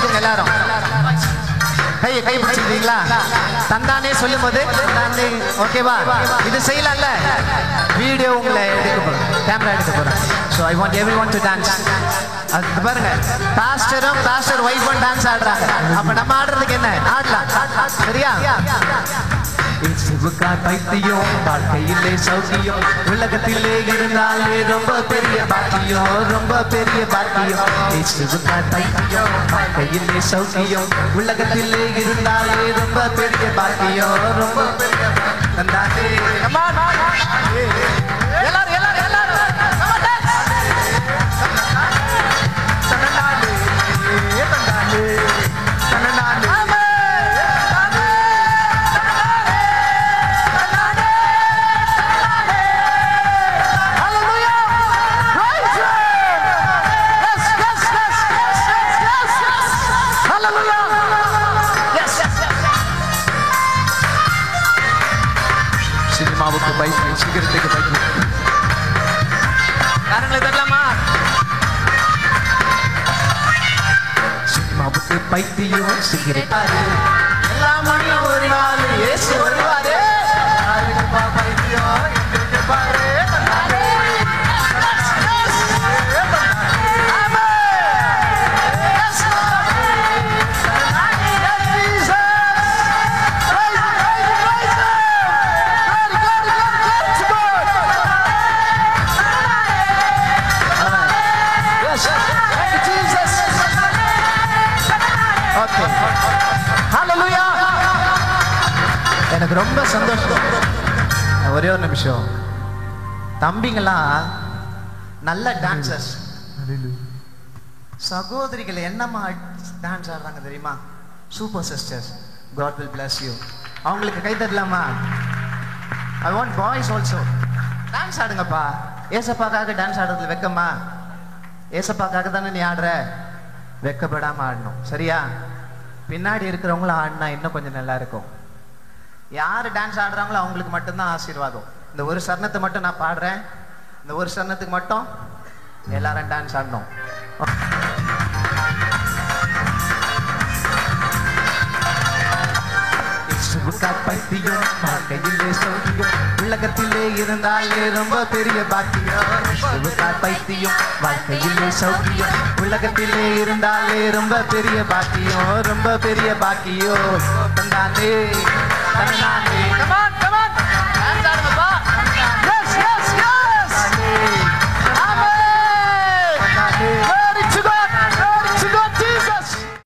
பிடிச்சுக்கோங்க எல்லாரும். கை பிடிச்சிருக்கீங்களா? தந்தானே சொல்லும் போது ஓகேவா? இது செய்யலாம்ல. வீடியோ உங்களை எடுக்க போறோம், கேமரா எடுக்க போறோம். So I want everyone to dance. அது பாருங்க, பாஸ்டர் ஒய்ஃபும் டான்ஸ் ஆடுறாங்க. அப்ப நம்ம ஆடுறதுக்கு என்ன? ஆடலாம். சரியா? பைத்தியம் வாழ்க்கையிலே சௌக்கியம் உலகத்திலே இருந்தாலே ரொம்ப பெரிய பாக்கியம், ரொம்ப பெரிய பாக்கியம். பைத்தியம் வாழ்க்கையிலே சௌக்கியம் உலகத்திலே இருந்தாலே ரொம்ப பெரிய பாக்கியம், ரொம்ப பெரிய பாக்கியம். சினிமாவுக்கு பைத்தியம், சிகரெட்டுக்கு பைத்தியம். காரணங்களை தரலாமா? சினிமாவுக்கு பைத்தியம், சிகரெட் எல்லா மணியும் ஒரு நாள் ஏசு வருவாரு. பைத்தியம் பாரு எனக்கு ரொம்ப சந்தோஷம். ஒரே ஒரு நிமிஷம். தம்பிங்கெல்லாம் நல்ல டான்சர்ஸ், சகோதரிகள் என்னமா டான்ஸ் ஆடுறாங்க தெரியுமா? Super sisters. God will bless you. அவங்களுக்கு கை தட்டலாமா? I want boys also. Dance ஆடுங்கப்பா. ஏசப்பாக்காக டான்ஸ் ஆடுறதுல வெக்கமா? ஏசப்பாக்காக தானே நீ ஆடுற. வெக்கப்படாம ஆடணும். சரியா? பின்னாடி இருக்கிறவங்களும் ஆடினா இன்னும் கொஞ்சம் நல்லா இருக்கும். யாரு டான்ஸ் ஆடுறாங்களோ அவங்களுக்கு மட்டும்தான் ஆசீர்வாதம். இந்த ஒரு சரணத்தை மட்டும் நான் பாடுறேன். இந்த ஒரு சரணத்துக்கு மட்டும் எல்லாரும் டான்ஸ் ஆடணும். பைத்தியம் வாழ்க்கையிலே சௌக்கியம் உலகத்திலே இருந்தாலே ரொம்ப பெரிய பாக்கியம். பைத்தியம் வாழ்க்கையிலே சௌக்கியம் உலகத்திலே இருந்தாலே ரொம்ப பெரிய பாக்கியம், ரொம்ப பெரிய பாக்கியம். தந்தானே தன்னானே